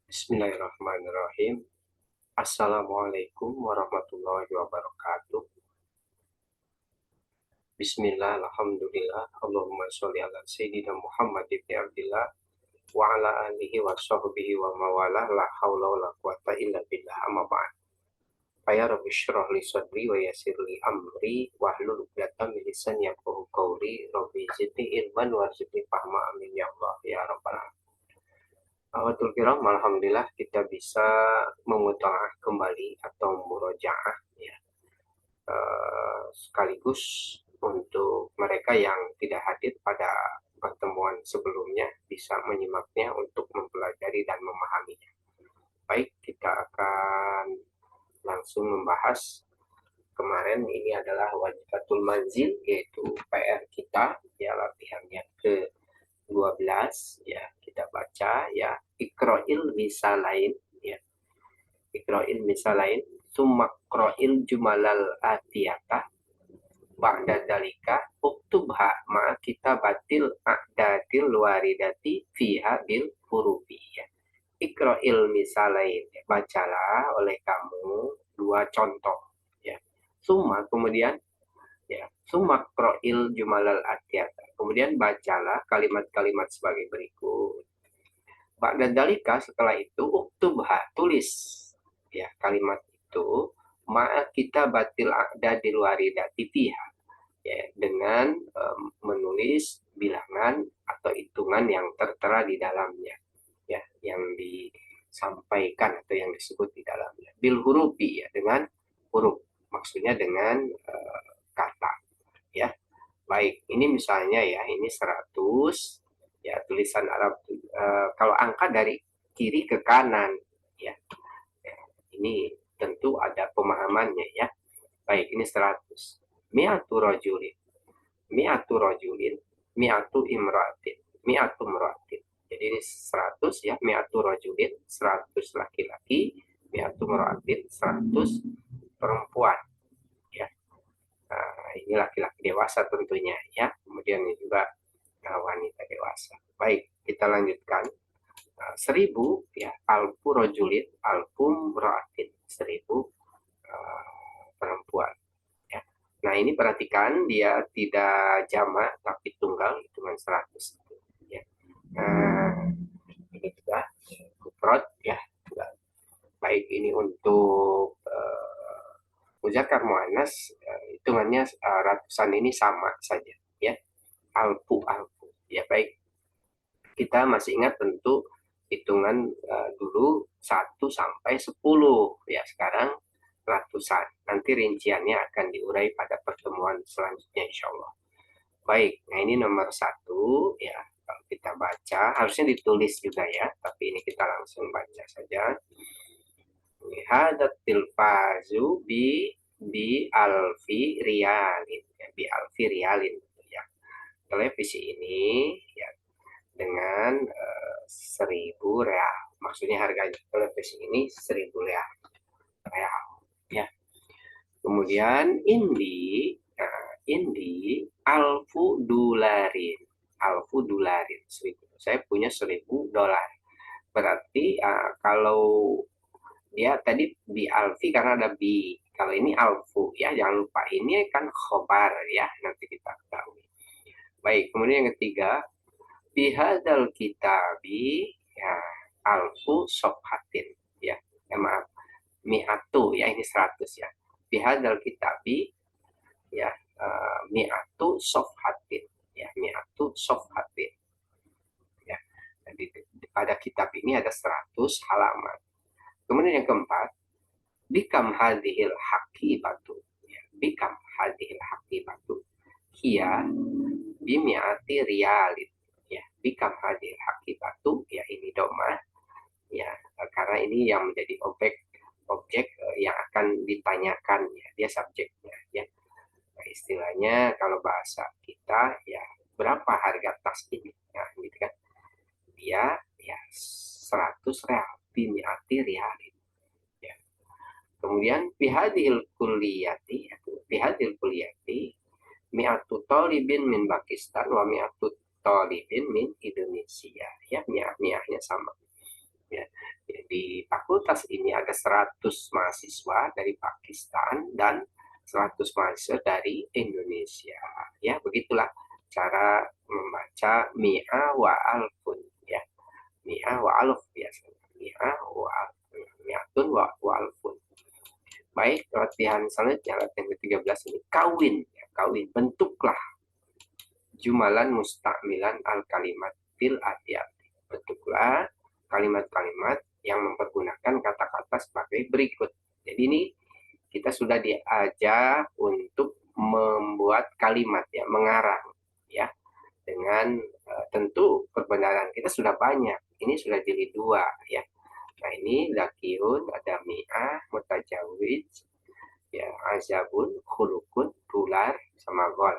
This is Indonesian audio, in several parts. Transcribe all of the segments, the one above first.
Bismillahirrahmanirrahim. Assalamualaikum warahmatullahi wabarakatuh. Bismillah, alhamdulillah, Allahumma sholli ala Sayyidina Muhammad ibn Abdillah wa ala alihi wa sahbihi wa mawalah, la hawla wa la quwata illa billah, amma ba'd. Faya rabbi syrah li sadri wa yassir li amri wa hlul 'uqdatam min lisani yafqahu qawli, rabbi zidni ilman warzuqni fahma, amin ya Allah ya rabbal alamin. Awatul kiram, alhamdulillah kita bisa memutarakan kembali atau murojaah ya. Sekaligus untuk mereka yang tidak hadir pada pertemuan sebelumnya bisa menyimaknya untuk mempelajari dan memahaminya. Baik, kita akan langsung membahas. Kemarin ini adalah wajibatul manzil, yaitu PR kita ya, latihannya ke 12 ya, kita baca ya, ikroil misalain ya, ikroil misalain sumakroil jumalal atiyatah ba'da dalika uktubha ma kita batil a'dadil waridati fiha bil hurufi ya. Ikroil misalain ya, bacalah oleh kamu dua contoh ya. Summa kemudian ya, sumakroil jumalal atiyatah, kemudian bacalah kalimat-kalimat sebagai berikut. Ba'da dalika, setelah itu uktubha, tulis ya kalimat itu ma'a kita batil a'da di waridati fiha ya, dengan menulis bilangan atau hitungan yang tertera di dalamnya ya, yang disampaikan atau yang disebut di dalamnya bil hurufi ya, dengan huruf, maksudnya dengan kata ya. Baik, ini misalnya ya, ini 100 ya, tulisan Arab kalau angka dari kiri ke kanan ya. Ini tentu ada pemahamannya ya. Baik, ini 100. Mi'atu rajulin. Mi'atu rajulin. Mi'atu imratin. Mi'atu imratin. Jadi ini 100 ya, mi'atu rajulin, 100 laki-laki, mi'atu imratin, 100 perempuan. Ya. Nah, ini laki-laki dewasa tentunya ya. Kemudian ini juga wanita dewasa. Baik, kita lanjutkan. 1000 ya, alfu rajulin, alfu imratin, 1000 perempuan ya. Nah, ini perhatikan dia tidak jamak tapi tunggal, hitungan 100 ya. Nah, ini juga mufrad ya. Baik, ini untuk muzakkar muannas, hitungannya ratusan, ini sama saja ya. Alfu ya. Baik, kita masih ingat tentu hitungan dulu 1 sampai 10 ya, sekarang ratusan. Nanti rinciannya akan diurai pada pertemuan selanjutnya insya Allah. Baik, nah ini nomor 1 ya. Kalau kita baca, harusnya ditulis juga ya, tapi ini kita langsung baca saja. Hadat tilfazu bi alfi rialin ya, bi alfi rialin ya. Televisi ini ya dengan 1000 real, maksudnya harganya televisi ini 1000 real ya. Kemudian indi alfu dolarin, 1000. Saya punya 1000 dolar. Berarti kalau dia tadi bi alfi karena ada bi, kalau ini alfu ya, jangan lupa ini kan khobar ya, nanti kita ketahui. Baik, kemudian yang ketiga, bihadal kitabi ya, alfu sofhatin ya, maaf, mi'atu ya, ini 100 ya. Bihadal kitabi ya, mi'atu sofhatin ya, mi'atu sofhatin ya. Jadi pada kitab ini ada 100 halaman. Kemudian yang keempat, bikam hadhil haqibatu ya, bikam hadhil haqibatu hiya bimi'ati riyalin ya. Bikam hadhil haqibatu ya, ini doma ya, karena ini yang menjadi objek yang akan ditanyakan ya, dia subjeknya ya. Nah, istilahnya kalau bahasa kita ya, berapa harga tas ini nah, gitu kan, dia ya 100 real, bimi'ati riyalin ya. Kemudian bihadil kulliyati mi'atu talibin min Pakistan wa mi'atu thalibin min Indonesia. Ya, mi'ahnya sama. Ya. Di fakultas ini ada 100 mahasiswa dari Pakistan dan 100 mahasiswa dari Indonesia. Ya, begitulah cara membaca mi'a wa alfun, ya. Mi'a wa alf biasanya. Mi'a wa alfun. Mi'atun wa alfun. Baik, latihan selanjutnya, latihan ke-13 ini kawin, ya, kawin. Bentuklah jumalan mustakmilan al kalimat fil ati-ati. Bentuklah kalimat-kalimat yang mempergunakan kata-kata sebagai berikut. Jadi ini kita sudah diajak untuk membuat kalimat, ya, mengarang, ya, dengan tentu perbenaran kita sudah banyak. Ini sudah jilid 2, ya. Nah, ini lakiun, ada mi'ah, mutajawid, ya, azabun, khulukun, tular, sama gol.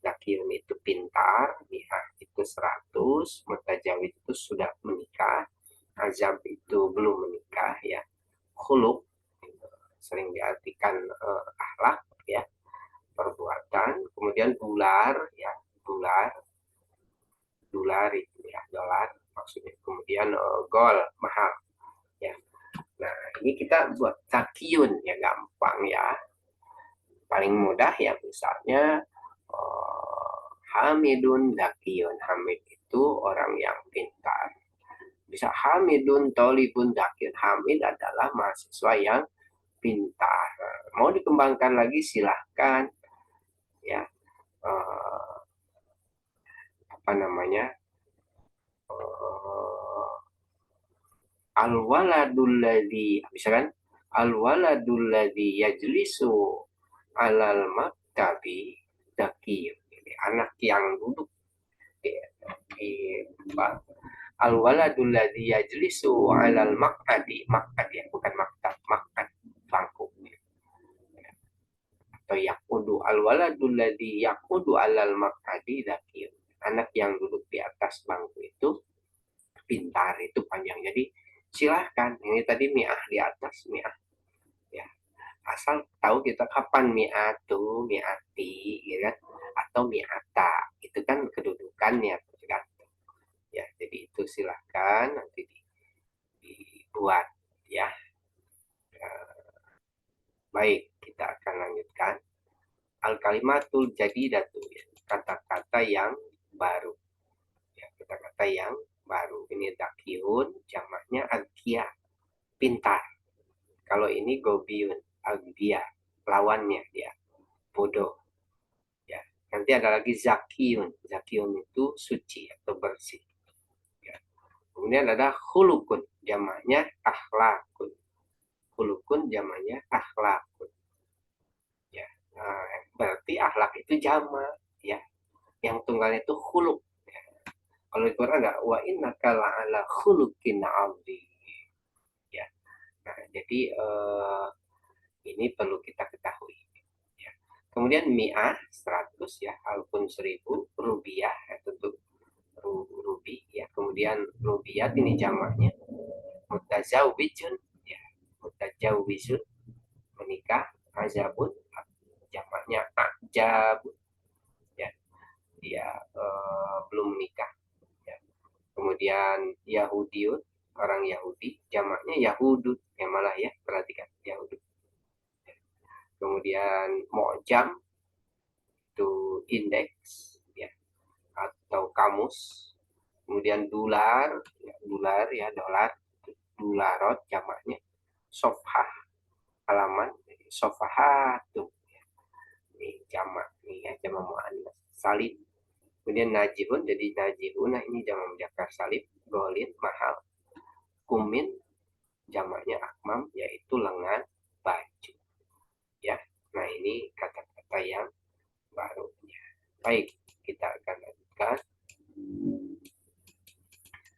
Lakiun itu pintar, mi'ah itu 100, mutajawid itu sudah menikah, azab itu belum menikah, ya. Khuluk sering diartikan akhlak, ya, perbuatan. Kemudian dolar, ya, dolar itu, ya, dolar maksudnya. Kemudian gol, mahal, ya. Nah, ini kita buat takyun, ya, gampang, ya. Paling mudah, ya, misalnya Hamidun Zakiyun. Hamid itu orang yang pintar. Bisa Hamidun Tolibun Zakiyun. Hamid adalah mahasiswa yang pintar. Mau dikembangkan lagi silahkan, ya. Apa namanya? Al-waladul ladzi, bisa kan? Al-waladul ladzi yajlisu alal maktabi zakiyun. Anak yang duduk di al-waladul ladzi yajlisu alal maq'adi, maq'ad, ya, bukan maktab, maq'ad, bangku. Atau yaqudu, al-waladul ladzi yaqudu alal maq'adi zakiyun. Anak yang duduk di atas bangku itu pintar, itu panjang. Jadi silahkan, ini tadi mi'ah di atas, mi'ah, ya. Asal tahu kita kapan mi'atu, mi'ati, ya kan? Atau mi'ata, itu kan kedudukannya tergantung, ya. Jadi itu silahkan nanti dibuat, ya. Baik, kita akan lanjutkan. Al-kalimatul jadidatu, ya, kata-kata yang baru, ya, kata-kata yang baru. Ini dakiyun, jamaknya agya, pintar. Kalau ini gobiun, agya, lawannya dia, bodoh. Ya. Nanti ada lagi zakiyun. Zakiyun itu suci atau bersih. Ya. Kemudian ada khulukun, jamaknya akhlakun. Khulukun jamaknya akhlakun. Ya. Nah, berarti akhlak itu jamak, ya. Yang tunggalnya itu khuluk. Ya. Kalau di Quran ada wa innaka la'ala khuluqin 'adzim. Ya. Nah, jadi ini perlu kita ketahui. Ya. Kemudian mi'ah 100, ya, alfun 1000, rubiah, ya, tentu rubi, ya. Kemudian rubiat ini jamaknya mutazawwijun, ya, mutazawwijun, menikah, azabun jamaknya ajabun, ya, dia belum menikah, ya. Kemudian Yahudiun, orang Yahudi, jamaknya Yahudun, ya, malah, ya, perhatikan Yahudun. Kemudian mojam itu indeks, ya, atau kamus. Kemudian dolar, ya, dolar, ya, dolar, dolarot jamaknya. Sofah, halaman, sofahatu, ya. Ini jamak, ini, ya, jamak muannas. Salib. Kemudian najihun, jadi najihun, nah ini jamak muzakkar salib. Golin, mahal. Kumin, jamaknya akmam, yaitu lengan, baju. Ya, nah ini kata-kata yang barunya. Baik, kita akan lanjutkan.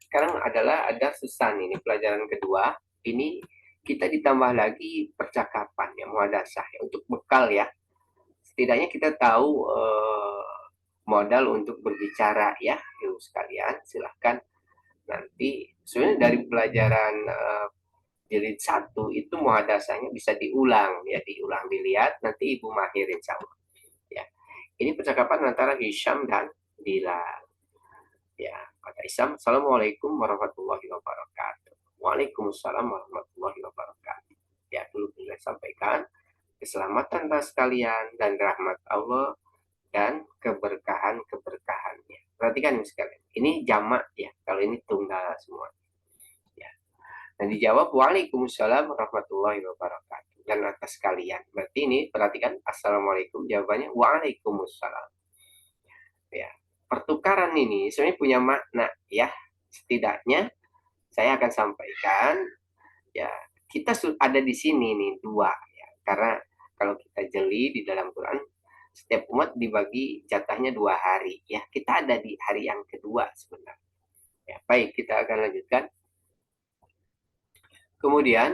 Sekarang ada susan, ini pelajaran kedua. Ini kita ditambah lagi percakapan, ya, muhadasah, ya, untuk bekal, ya. Setidaknya kita tahu modal untuk berbicara, ya, ibu sekalian. Silahkan nanti sebenarnya dari pelajaran jilid 1 itu muhadasahnya bisa diulang, ya, dilihat, nanti ibu mahir insya Allah, ya. Ini percakapan antara Hisham dan Bilal. Ya, kata Isam, Assalamualaikum warahmatullahi wabarakatuh. Waalaikumsalam warahmatullahi wabarakatuh. Ya, dulu bila sampaikan keselamatan tas sekalian dan rahmat Allah dan keberkahan-keberkahannya. Perhatikan sekalian, ini jamak ya, kalau ini tunggal semua. Ya. Dan dijawab Waalaikumsalam warahmatullahi wabarakatuh. Dan atas sekalian. Berarti ini perhatikan Assalamualaikum, jawabannya Waalaikumsalam. Ya. Pertukaran ini sebenarnya punya makna ya. Setidaknya saya akan sampaikan ya, kita ada di sini nih dua ya. Karena kalau kita jeli di dalam Quran, setiap umat dibagi jatahnya 2 hari ya. Kita ada di hari yang kedua sebenarnya. Ya, baik, kita akan lanjutkan. Kemudian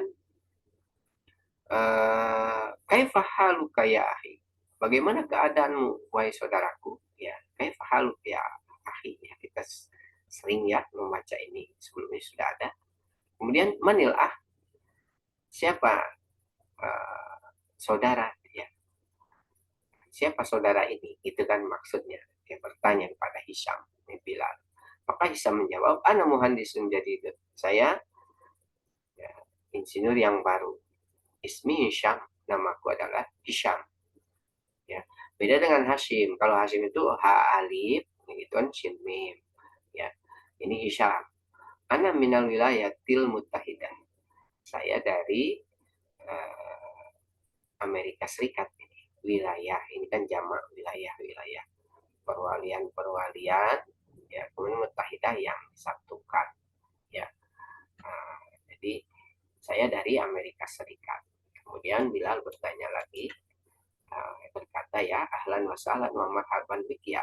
kaifa haluka ya akhi? Bagaimana keadaanmu wahai saudaraku? Ya, kaifa haluka ya akhi? Ya, kita sering ya membaca ini, sebelumnya sudah ada. Kemudian manil siapa saudara ya? Siapa saudara ini? Itu kan maksudnya. Dia bertanya kepada Hisham bin Bilal. Maka Hisham menjawab, ana muhandisun jadid. Saya ya, insinyur yang baru. Ismi Hisham, namaku adalah Hisham. Ya, beda dengan Hashim. Kalau Hashim itu ha alif, gitu kan shin mim. Ya, ini Hisham. Ana minal wilayatil muttahidah. Saya dari Amerika Serikat ini. Wilayah, ini kan jamak wilayah-wilayah. Perwalian-perwalian, ya, kemudian muttahidah yang disatukan. Ya, jadi saya dari Amerika Serikat. Kemudian Bilal bertanya lagi, berkata ya, ahlan wa sahlan wa marhaban biki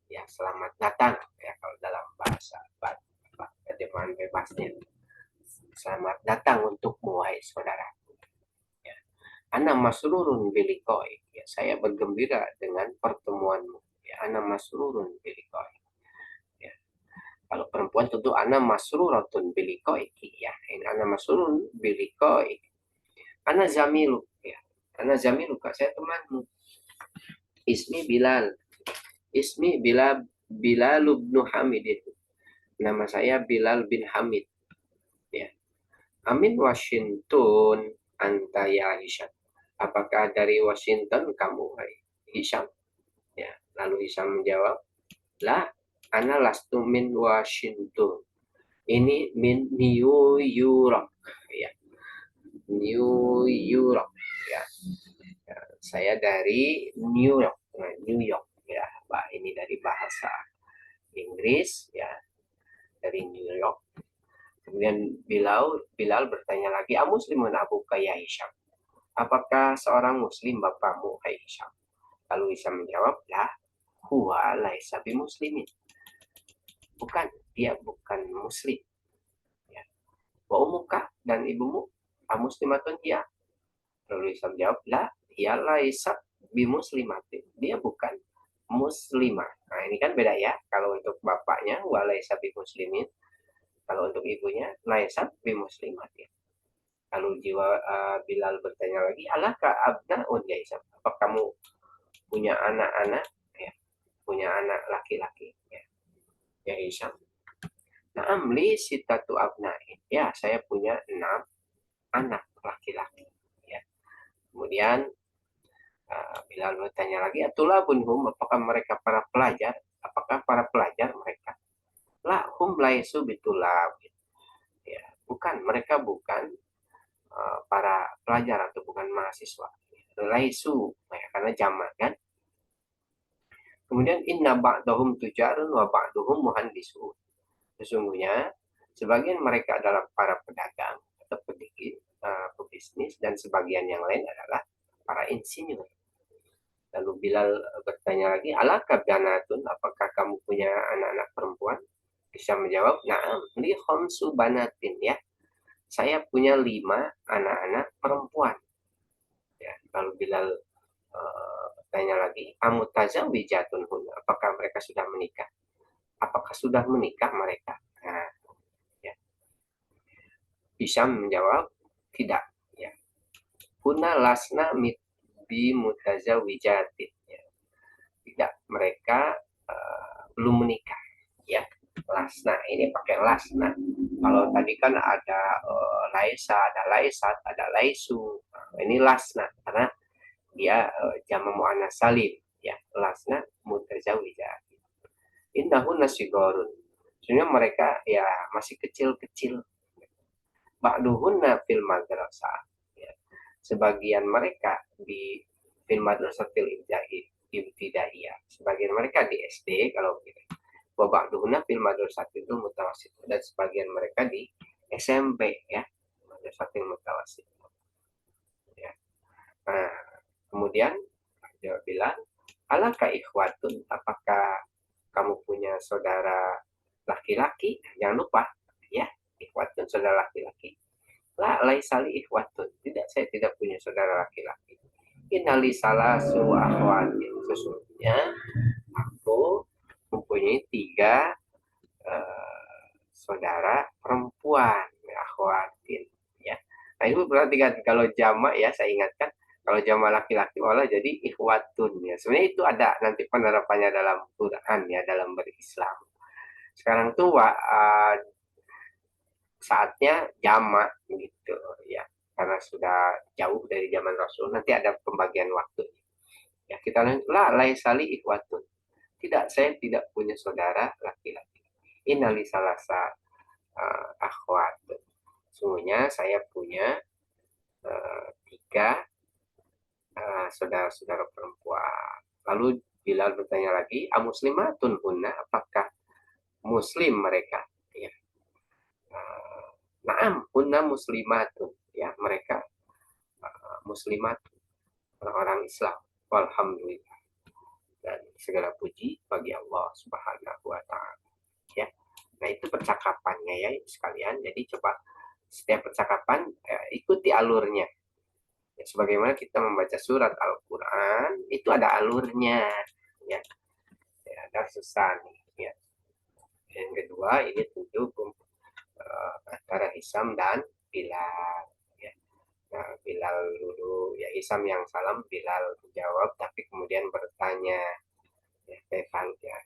ya, selamat datang ya, kalau dalam bahasa terjemahan bebasnya, selamat datang untukmu wahai saudara ya. Ana masrurun bilikoi ya, saya bergembira dengan pertemuanmu ya. Ana masrurun bilikoi ya. Kalau perempuan tentu ana masruratun bilikoi ya. Ini ana masrurun bilikoi. Ana zamilu ya. Ana zamilu, saya temanmu. Ismi Bilal. Ismi Bilal bin Hamid. Nama saya Bilal bin Hamid. Ya. Amin Washington anta ya Hisham. Apakah dari Washington kamu, Hisham? Ya. Lalu Hisham menjawab, la, ana lastu min Washington. Ini min New York. Ya. New York. Ya. Ya. Saya dari New York. Nah, New York. Ya. Ini dari bahasa Inggris. Ya. Dari New York. Kemudian Bilal bertanya lagi, muslimun abuka ya Hisham? Apakah seorang muslim bapakmu, hai Hisham? Lalu Hisham menjawab, lah, huwa laisa bi muslimin. Bukan, dia bukan muslim. Ya. Wa umuka, dan ibumu, muslimatun dia. Lalu Hisham jawab, lah, dia laisa bi muslimatin. Dia bukan muslimah. Nah, ini kan beda ya. Kalau untuk bapaknya, wa laisa bi muslimin. Kalau untuk ibunya, laisa bi muslimatin. Lalu Bilal bertanya lagi, alaka abnaun ya Hisham? Apa kamu punya anak-anak? Ya, punya anak laki-laki? Ya Hisham. Naam li sitatu abnain. Ya, saya punya 6 anak laki-laki. Ya. Kemudian Bilal bertanya lagi, atulabunhum, apakah mereka para pelajar? Apakah para pelajar mereka? La hum laisu bitulab. Ya, bukan, mereka bukan para pelajar atau bukan mahasiswa. Laisu, ya, karena jamak kan. Kemudian inna ba'dahum tujarun wa ba'duhum muhandisun. Sesungguhnya sebagian mereka adalah para pedagang atau pebisnis, dan sebagian yang lain adalah para insinyur. Lalu Bilal bertanya lagi, alaka banatun, apakah kamu punya anak-anak perempuan? Bisa menjawab, na'am li khamsu banatin ya. Saya punya 5 anak-anak perempuan. Ya, lalu Bilal tanya lagi, amutazawijatun hunna, apakah mereka sudah menikah? Apakah sudah menikah mereka? Nah, ya. Bisa menjawab, tidak. Ya. Hunna lasna bi mutazawijatin. Ya. Tidak, mereka belum menikah. Ya. lasna, ini pakai lasna. Kalau tadi kan ada laisa, ada laisat, ada laisu. Nah, ini lasna karena dia jamak muannas salim ya. Lasna mutazawijat. Innahunna sigorun. Sebenarnya mereka ya masih kecil-kecil. Ba'duhunna fil madrasah. Ya. Sebagian mereka di fil madrasatil ibtidaiyah. Sebagian mereka di SD kalau gitu. Wa ba'duhunna fil madrasatil mutawassit. Dan sebagian mereka di SMP ya. Madrasatil mutawassit. Ya. Nah, kemudian dia bilang, alaka ikhwatun, apakah kamu punya saudara laki-laki? Jangan lupa, ya, ikhwatun saudara laki-laki. La laisali ikhwatun, tidak, saya tidak punya saudara laki-laki. Innali salasu akhwatin, sesungguhnya aku mempunyai 3 saudara perempuan, akhwatin, ya. Nah, itu berarti kan kalau jamak ya, saya ingatkan, kalau jamak laki-laki malah jadi ikhwatun ya. Sebenarnya itu ada nanti penerapannya dalam Quran ya, dalam berislam. Sekarang tuh saatnya jamak gitu ya. Karena sudah jauh dari zaman Rasul, nanti ada pembagian waktu. Ya, kita lah laisali ikhwatun. Tidak, saya tidak punya saudara laki-laki. Innali salasa akhwat. Sungguhnya saya punya 3 saudara-saudara perempuan. Lalu Bilal bertanya lagi, amuslimatun hunna, apakah muslim mereka? Ya. Naam, hunna muslimatun. Ya, mereka muslimatun, orang-orang Islam. Walhamdulillah. Dan segala puji bagi Allah Subhanahu wa taala. Ya. Nah, itu percakapannya ya sekalian. Jadi coba setiap percakapan ikuti alurnya. Ya, sebagaimana kita membaca surat Al-Quran, itu ada alurnya. Ya, ya ada susah nih. Ya. Yang kedua, ini tentu antara Hisam dan Bilal. Ya. Nah, Bilal dulu, ya Hisam yang salam, Bilal menjawab, tapi kemudian bertanya. Ya, ya.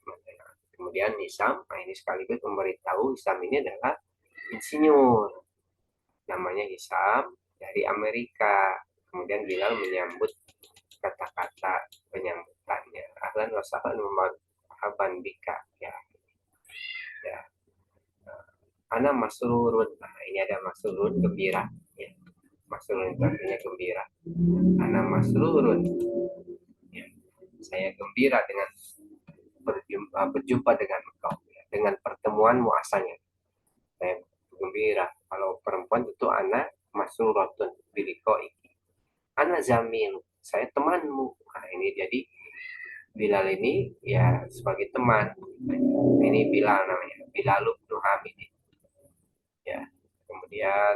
Kemudian Hisam, nah ini sekaligus memberitahu Hisam ini adalah insinyur. Namanya Hisam dari Amerika. Kemudian Bilal menyambut kata-kata penyambutannya. Ahlan wa sahlan marhaban bika. Ya. Ya. Ana masrurun. Nah, ini ada masrurun gembira. Ya. Masrurun itu artinya gembira. Ana masrurun. Ya. Saya gembira dengan berjumpa dengan engkau. Ya. Dengan pertemuanmu asalnya. Saya gembira. Kalau perempuan itu anak masruratun biliko iki. Ana zamil, saya temanmu. Nah, ini jadi Bilal ini ya sebagai teman. Ini Bilal namanya, Bilal bin Hamid. Ya. Kemudian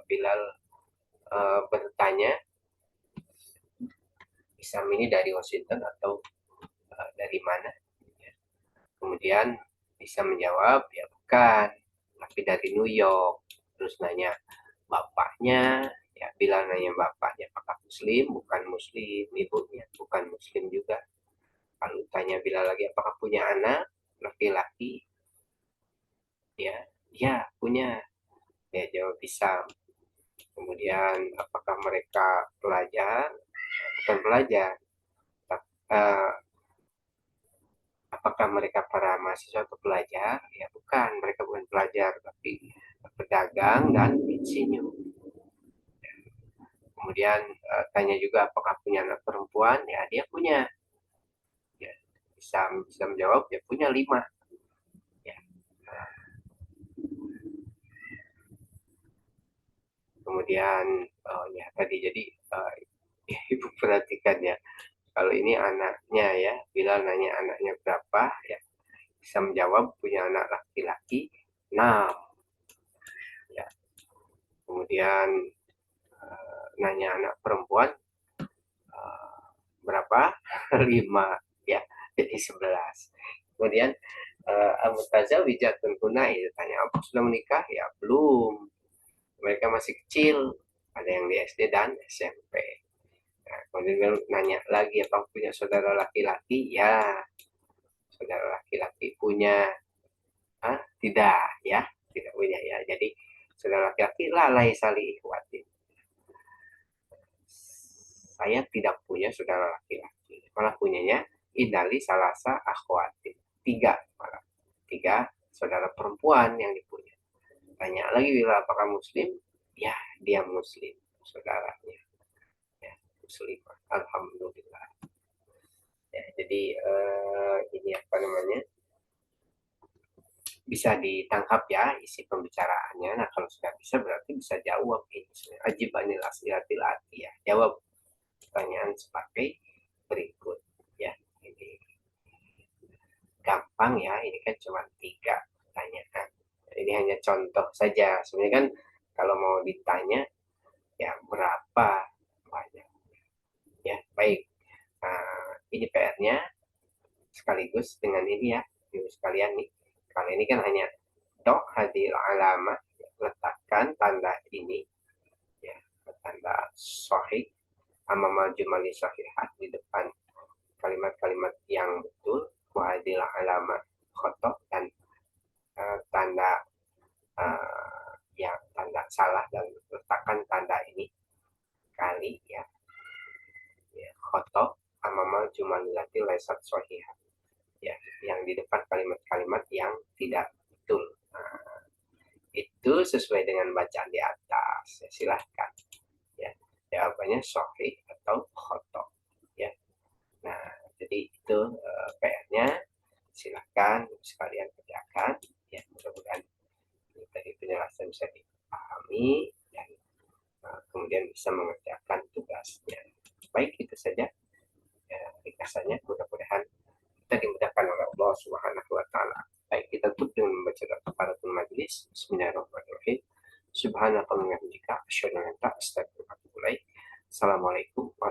Bilal bertanya, Isam ini dari Washington atau dari mana? Ya. Kemudian bisa menjawab, ya bukan, tapi dari New York. Terus nanya bapaknya, ya Bilal nanya bapaknya, apakah muslim? Bukan muslim. Ibunya bukan muslim juga. Lalu tanya Bilal lagi, apakah punya anak laki-laki? Ya, ya punya. Ya jawab bisa. Kemudian apakah mereka pelajar? Bukan pelajar. Apakah mereka para mahasiswa atau pelajar? Ya bukan, mereka bukan pelajar, tapi pedagang dan insinyur. Kemudian tanya juga apakah punya anak perempuan? Ya dia punya. Ya, bisa menjawab, ya punya 5. Ya. Kemudian ya tadi jadi ibu perhatikan ya, kalau ini anaknya ya, bila nanya anaknya berapa ya, bisa menjawab punya anak laki-laki 6 ya. Kemudian nanya anak perempuan berapa 5 ya, jadi 11. Kemudian Amutazawijatun kunai, tanya apa sudah menikah? Ya belum, mereka masih kecil, ada yang di SD dan SMP. Nah, kemudian nanya lagi, apa punya saudara laki-laki? Ya, saudara laki-laki punya Tidak, ya, tidak punya ya. Jadi saudara laki-laki la laisa li ikhwatin. Saya tidak punya saudara laki-laki. Malah punyanya idali salasa akhwatin. Tiga malah. Tiga saudara perempuan yang dipunya. Tanya lagi bila apakah muslim? Ya, dia muslim saudaranya. Ya, muslim. Alhamdulillah. Ya, jadi ini apa namanya? Bisa ditangkap ya isi pembicaraannya. Nah, kalau sudah bisa berarti bisa jawab ini. Ajib anil aslihatil ati ya. Jawab pertanyaan sebagai berikut ya. Ini gampang ya. Ini kan cuma 3 pertanyaan. Ini hanya contoh saja. Sebenarnya kan kalau mau ditanya ya berapa banyak ya. Baik. Nah, ini PR-nya sekaligus dengan ini ya. Ibu sekalian nih. Kali ini kan hanya dok hadir alamat, letakkan tanda ini ya, tanda sahih amamal jumali sahihat di depan kalimat-kalimat yang betul, wahadil alamat khotok dan tanda yang tanda salah, dan letakkan tanda ini kali ya, khotok amamal jumali lati laisat sahihat ya, yang di depan kalimat-kalimat yang tidak betul. Nah, itu sesuai dengan bacaan di atas. Ya, silahkan. Ya, jawabannya sahih atau khotok. Ya. Nah, jadi itu PR-nya. Silahkan sekalian kerjakan. Ya, mudah-mudahan tadi penjelasan bisa dipahami dan kemudian bisa mengerjakan tugasnya. Baik, itu saja. Ya, ringkasannya mudah-mudahan kita dimudahkan oleh Allah Subhanahu wa taala. Baik, kita tutup dengan membaca kafaratul majlis. Bismillahirrahmanirrahim. Subhanakallahumma wa bihamdika asyhadu an la ilaha illa anta astaghfiruka wa atubu ilaik. Assalamualaikum warahmatullahi wabarakatuh.